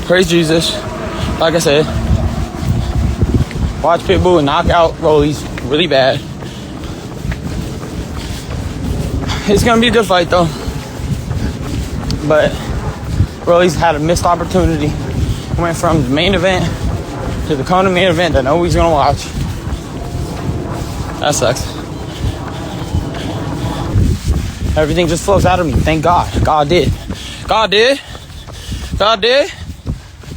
Praise Jesus. Like I said, watch Pitbull knock out Rolly's really bad. It's gonna be a good fight though. But Rolly's had a missed opportunity. Went from the main event to the main event that nobody's gonna watch. That sucks. Everything just flows out of me. Thank God. God did. God did. God did.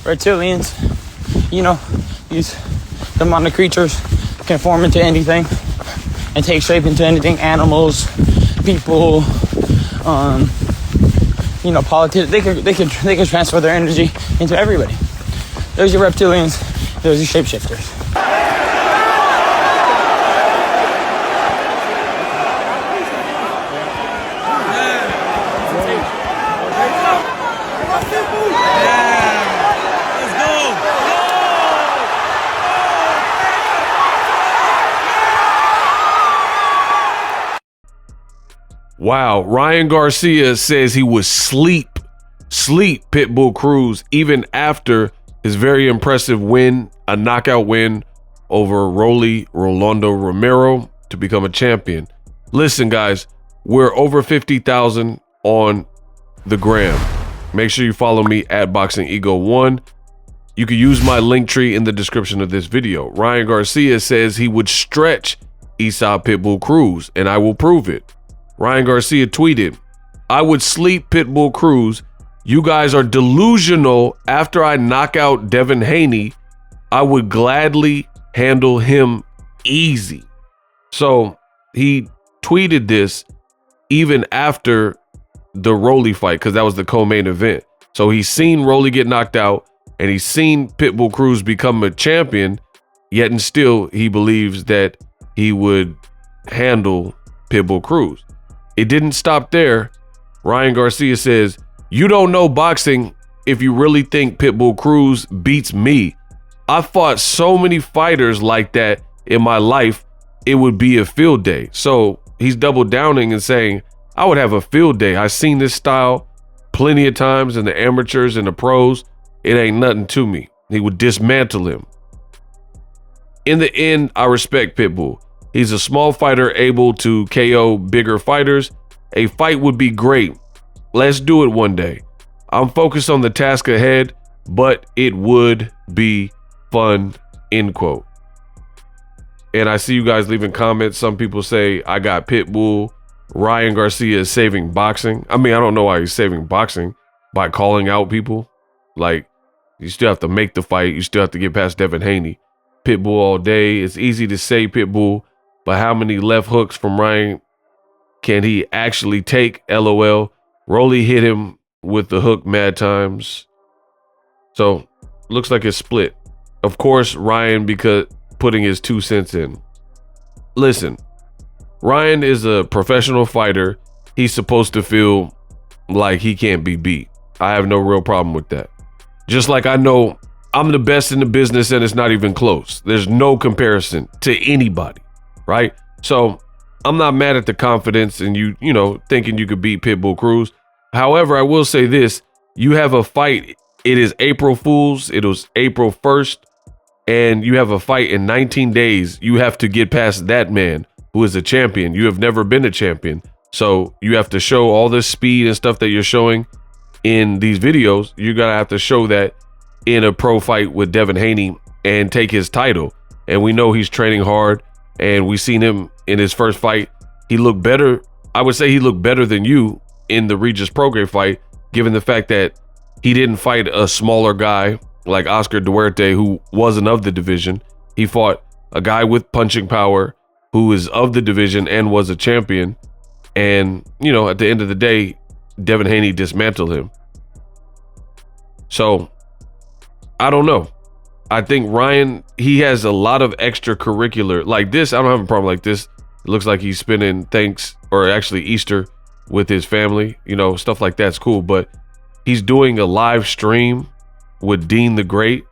Reptilians, you know, these demonic creatures can form into anything and take shape into anything. Animals, people, you know, politics. They could transfer their energy into everybody. There's your reptilians. There's your shapeshifters. Wow, Ryan Garcia says he would sleep Pitbull Cruz even after his very impressive win, a knockout win over Rolly Romero to become a champion. Listen, guys, we're over 50,000 on the gram. Make sure you follow me at BOXINGEGO1. You can use my link tree in the description of this video. Ryan Garcia says he would stretch SLEEP Pitbull Cruz, and I will prove it. Ryan Garcia tweeted, "I would sleep Pitbull Cruz. You guys are delusional. After I knock out Devin Haney, I would gladly handle him easy." So he tweeted this even after the Rolly fight, because that was the co-main event. So he's seen Rolly get knocked out and he's seen Pitbull Cruz become a champion, yet and still he believes that he would handle Pitbull Cruz. It didn't stop there. Ryan Garcia says, "You don't know boxing if you really think Pitbull Cruz beats me. I fought so many fighters like that in my life, it would be a field day." So he's double downing and saying, I would have a field day. I've seen this style plenty of times in the amateurs and the pros. It ain't nothing to me. He would dismantle him. In the end, I respect Pitbull. He's a small fighter able to KO bigger fighters. A fight would be great. Let's do it one day. I'm focused on the task ahead, but it would be fun, end quote. And I see you guys leaving comments. Some people say, I got Pitbull. Ryan Garcia is saving boxing. I mean, I don't know why he's saving boxing by calling out people. Like, you still have to make the fight. You still have to get past Devin Haney. Pitbull all day. It's easy to say Pitbull, but how many left hooks from Ryan can he actually take? LOL. Rolly hit him with the hook mad times. So looks like it's split. Of course, Ryan, because putting his 2 cents in. Listen, Ryan is a professional fighter. He's supposed to feel like he can't be beat. I have no real problem with that. Just like I know I'm the best in the business and it's not even close. There's no comparison to anybody, right? So I'm not mad at the confidence and you know, thinking you could beat Pitbull Cruz. However, I will say this, you have a fight. It is April Fool's. It was April 1st. And you have a fight in 19 days. You have to get past that man who is a champion. You have never been a champion. So you have to show all this speed and stuff that you're showing in these videos. You're going to have to show that in a pro fight with Devin Haney and take his title. And we know he's training hard. And we've seen him in his first fight. He looked better. I would say he looked better than you in the Regis Prograis fight, given the fact that he didn't fight a smaller guy like Oscar Duarte, who wasn't of the division. He fought a guy with punching power who is of the division and was a champion. And, you know, at the end of the day, Devin Haney dismantled him. So I don't know. I think Ryan, he has a lot of extracurricular like this. I don't have a problem like this. It looks like he's spending Easter with his family, you know, stuff like that's cool. But he's doing a live stream with Dean the Great,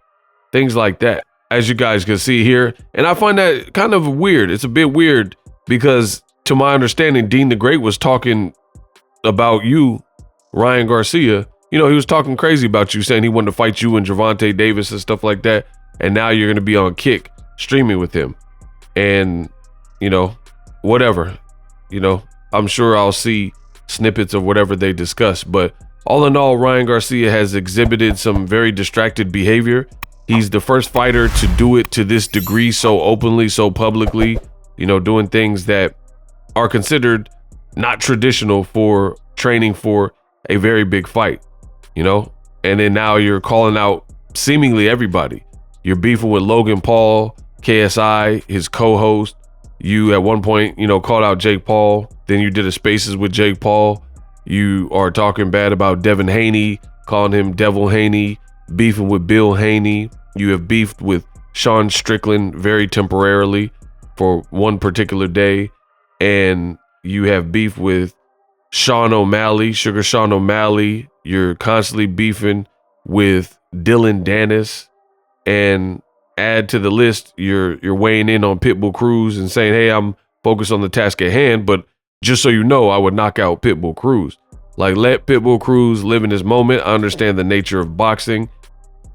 things like that, as you guys can see here. And I find that kind of weird. It's a bit weird because to my understanding, Dean the Great was talking about you, Ryan Garcia, you know, he was talking crazy about you, saying he wanted to fight you and Gervonta Davis and stuff like that. And now you're going to be on Kick streaming with him. And, you know, whatever, you know, I'm sure I'll see snippets of whatever they discuss. But all in all, Ryan Garcia has exhibited some very distracted behavior. He's the first fighter to do it to this degree, so openly, so publicly, you know, doing things that are considered not traditional for training for a very big fight, you know. And then now you're calling out seemingly everybody. You're beefing with Logan Paul, KSI, his co-host. You at one point, you know, called out Jake Paul. Then you did a Spaces with Jake Paul. You are talking bad about Devin Haney, calling him Devil Haney, beefing with Bill Haney. You have beefed with Sean Strickland very temporarily for one particular day. And you have beef with Sean O'Malley, Sugar Sean O'Malley. You're constantly beefing with Dylan Dennis. And add to the list, you're weighing in on Pitbull Cruz and saying, hey, I'm focused on the task at hand, but just so you know, I would knock out Pitbull Cruz. Like, let Pitbull Cruz live in his moment. I understand the nature of boxing.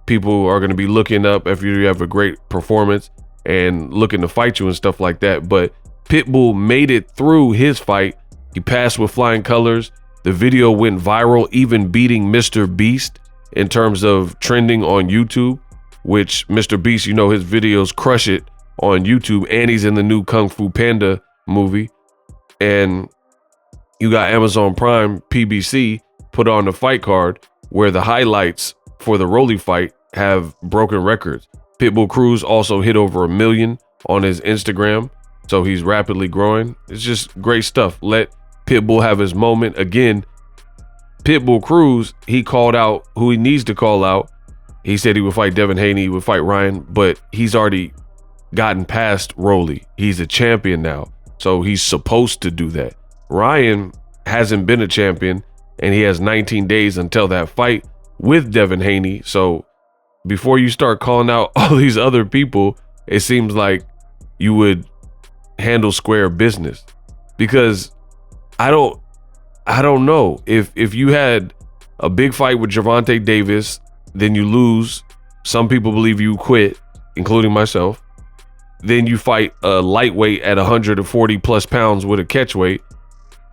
People are going to be looking up if you have a great performance and looking to fight you and stuff like that. But Pitbull made it through his fight. He passed with flying colors. The video went viral, even beating Mr. Beast in terms of trending on YouTube, which Mr. Beast, you know, his videos crush it on YouTube, and he's in the new Kung Fu Panda movie. And you got Amazon Prime, PBC, put on the fight card where the highlights for the Rolly fight have broken records. Pitbull Cruz also hit over 1 million on his Instagram, so he's rapidly growing. It's just great stuff. Let Pitbull have his moment. Again, Pitbull Cruz, he called out who he needs to call out. He said he would fight Devin Haney, he would fight Ryan, but he's already gotten past Rolly. He's a champion now, so he's supposed to do that. Ryan hasn't been a champion, and he has 19 days until that fight with Devin Haney. So before you start calling out all these other people, it seems like you would handle square business. Because I don't know if you had a big fight with Gervonta Davis, then you lose. Some people believe you quit, including myself. Then you fight a lightweight at 140 plus pounds with a catchweight,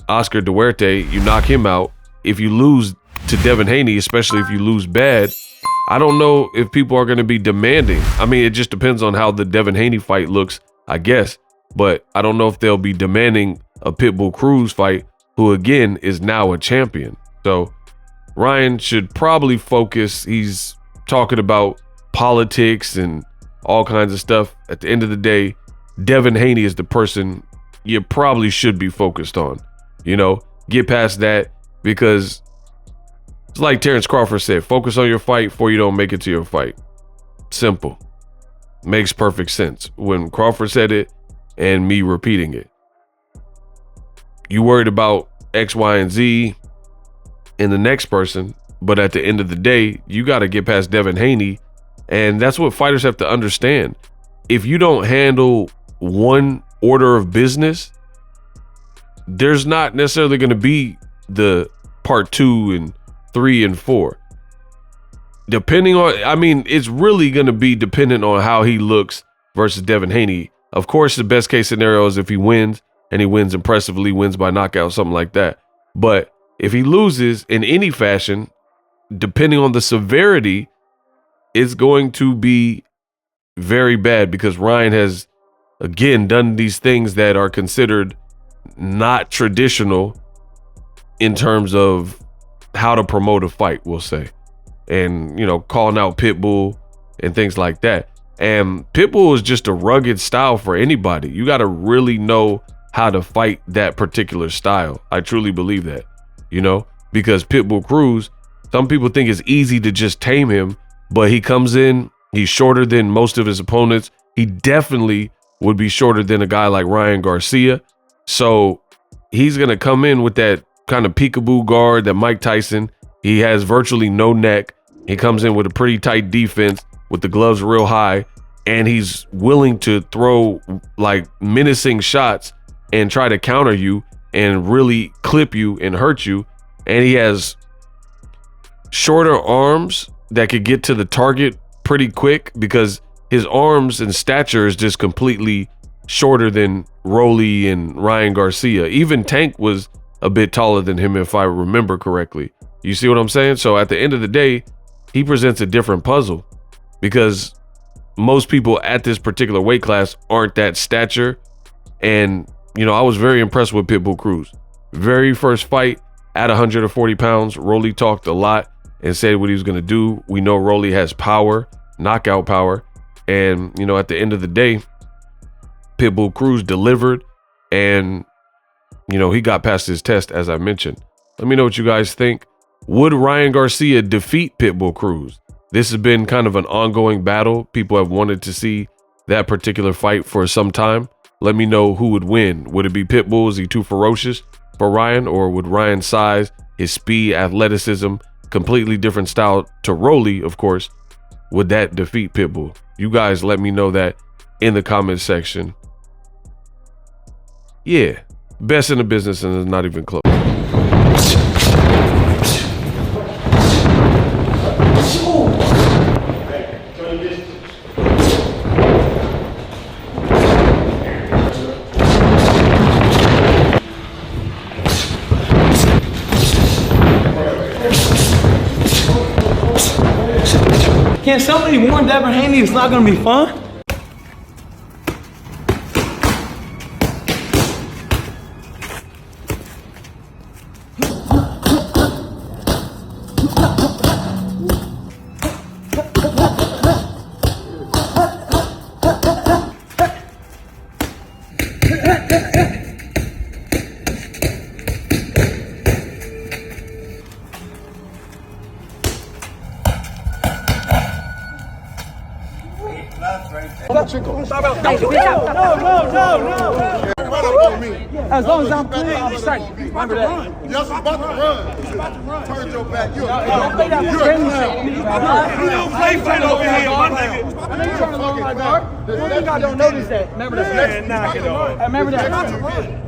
Oscar Duarte, you knock him out. If you lose to Devin Haney, especially if you lose bad, I don't know if people are going to be demanding. I mean, it just depends on how the Devin Haney fight looks, I guess. But I don't know if they'll be demanding a Pitbull Cruz fight, who again is now a champion. So Ryan should probably focus. He's talking about politics and all kinds of stuff. At the end of the day, Devin Haney is the person you probably should be focused on. You know, get past that, because it's like Terrence Crawford said, focus on your fight before you don't make it to your fight. Simple. Makes perfect sense. When Crawford said it and me repeating it. You worried about X, Y, and Z in the next person, but at the end of the day, you got to get past Devin Haney. And that's what fighters have to understand. If you don't handle one order of business, there's not necessarily going to be the part 2 and 3 and 4. Depending on, I mean, it's really going to be dependent on how he looks versus Devin Haney. Of course, the best case scenario is if he wins, and he wins impressively, wins by knockout, something like that. But if he loses in any fashion, depending on the severity, it's going to be very bad, because Ryan has, again, done these things that are considered not traditional in terms of how to promote a fight, we'll say. And, you know, calling out Pitbull and things like that. And Pitbull is just a rugged style for anybody. You got to really know how to fight that particular style. I truly believe that, you know, because Pitbull Cruz, some people think it's easy to just tame him, but he comes in, he's shorter than most of his opponents. He definitely would be shorter than a guy like Ryan Garcia. So he's going to come in with that kind of peekaboo guard that Mike Tyson. He has virtually no neck. He comes in with a pretty tight defense with the gloves real high, and he's willing to throw like menacing shots and try to counter you and really clip you and hurt you. And he has shorter arms that could get to the target pretty quick, because his arms and stature is just completely shorter than Rolly and Ryan Garcia. Even Tank was a bit taller than him, if I remember correctly. You see what I'm saying? So at the end of the day, he presents a different puzzle, because most people at this particular weight class aren't that stature. And, you know, I was very impressed with Pitbull Cruz. Very first fight at 140 pounds, Rolly talked a lot and said what he was going to do. We know Rolly has power, knockout power. And, you know, at the end of the day, Pitbull Cruz delivered, and, you know, he got past his test, as I mentioned. Let me know what you guys think. Would Ryan Garcia defeat Pitbull Cruz? This has been kind of an ongoing battle. People have wanted to see that particular fight for some time. Let me know who would win. Would it be Pitbull? Is he too ferocious for Ryan? Or would Ryan's size, his speed, athleticism, completely different style to Rolly, of course, would that defeat Pitbull? You guys let me know that in the comment section. Yeah, best in the business, and it's not even close. Can somebody warn Devin Haney it's not gonna be fun? As long as I'm clear, I'm straight. Remember that. Yes, I'm about to run. He's about to run. Turn your back. You Don't play that friendly shit. You don't play fight over here, my nigga. I know you're trying to lower my guard. You think I don't notice that. Remember that. Man, knock it off. Remember that.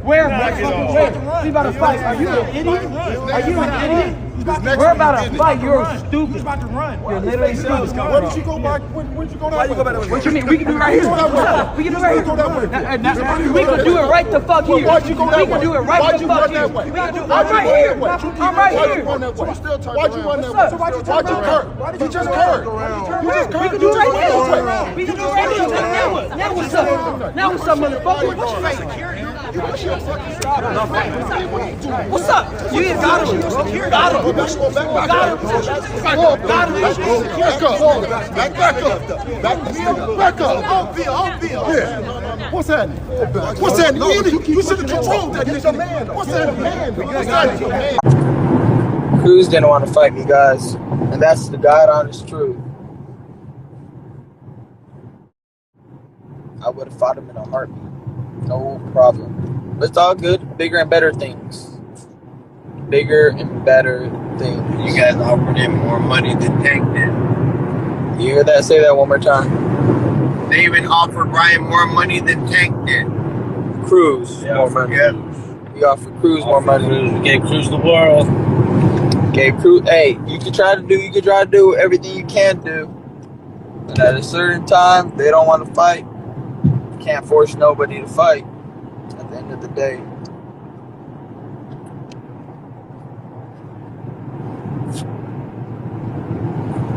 Where? Where? We about to fight. Are you an idiot? Are you an idiot? We're about to fight. You're stupid. He's about to run. You're literally stupid. Where did you go back? Where'd you go that way? What you mean? We can do it right here. We can do it right here. We can do it right the fuck here. Why'd you go that way? We can do it right the fuck here. Why'd I'm right here. I'm right here. Why'd you run that way? Why'd you curve? You just curved. You just curved. We can do it right here. We can do it right here. Now what's up? Now what's up, motherfucker? What's up? You ain't got him. Got him. Got him. Back up. Yeah. What's happening? What's happening? You should have controlled that. He's a man. What's happening? Cruz didn't want to fight me, guys. And that's the God honest truth. I would have fought him in a heartbeat. No problem. But it's all good. Bigger and better things. Bigger and better things. You guys offered him more money than Tank did. You hear that? Say that one more time. They even offered Ryan more money than Tank did. Cruz more money. Yeah. We offered Cruz more money. We gave Cruz the world. Gave Cruz. Hey, you can try to do everything you can do. But at a certain time, they don't want to fight. You can't force nobody to fight. At the end of the day.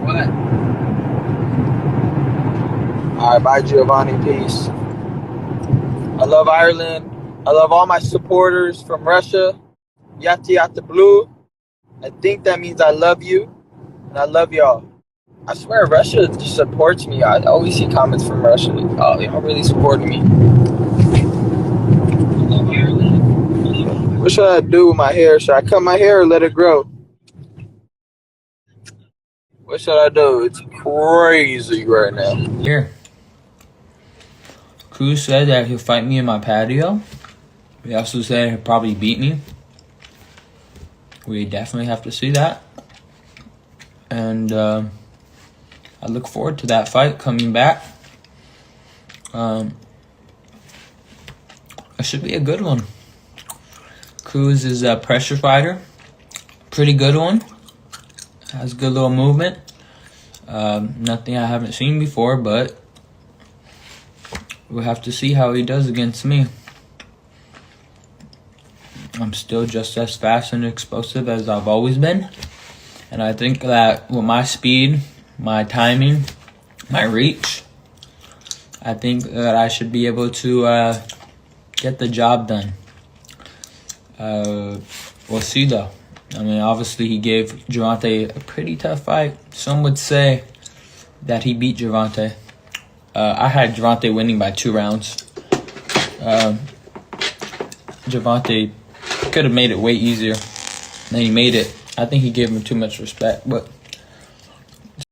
What? All right, bye, Giovanni. Peace. I love Ireland. I love all my supporters from Russia. Yati Yata Blue. I think that means I love you, and I love y'all. I swear, Russia just supports me. I always see comments from Russia. Oh, y'all really supporting me. I love Ireland. What should I do with my hair? Should I cut my hair or let it grow? What should I do? It's crazy right now. Here. Cruz said that he'll fight me in my patio. He also said he'll probably beat me. We definitely have to see that. And I look forward to that fight coming back. It should be a good one. Cruz is a pressure fighter. Pretty good one. Has good little movement. Nothing I haven't seen before, but we'll have to see how he does against me. I'm still just as fast and explosive as I've always been. And I think that with my speed, my timing, my reach, I think that I should be able to get the job done. We'll see though. I mean, obviously he gave Gervonta a pretty tough fight. Some would say that he beat Gervonta. I had Gervonta winning by 2 rounds. Gervonta could have made it way easier than he made it. I think he gave him too much respect, but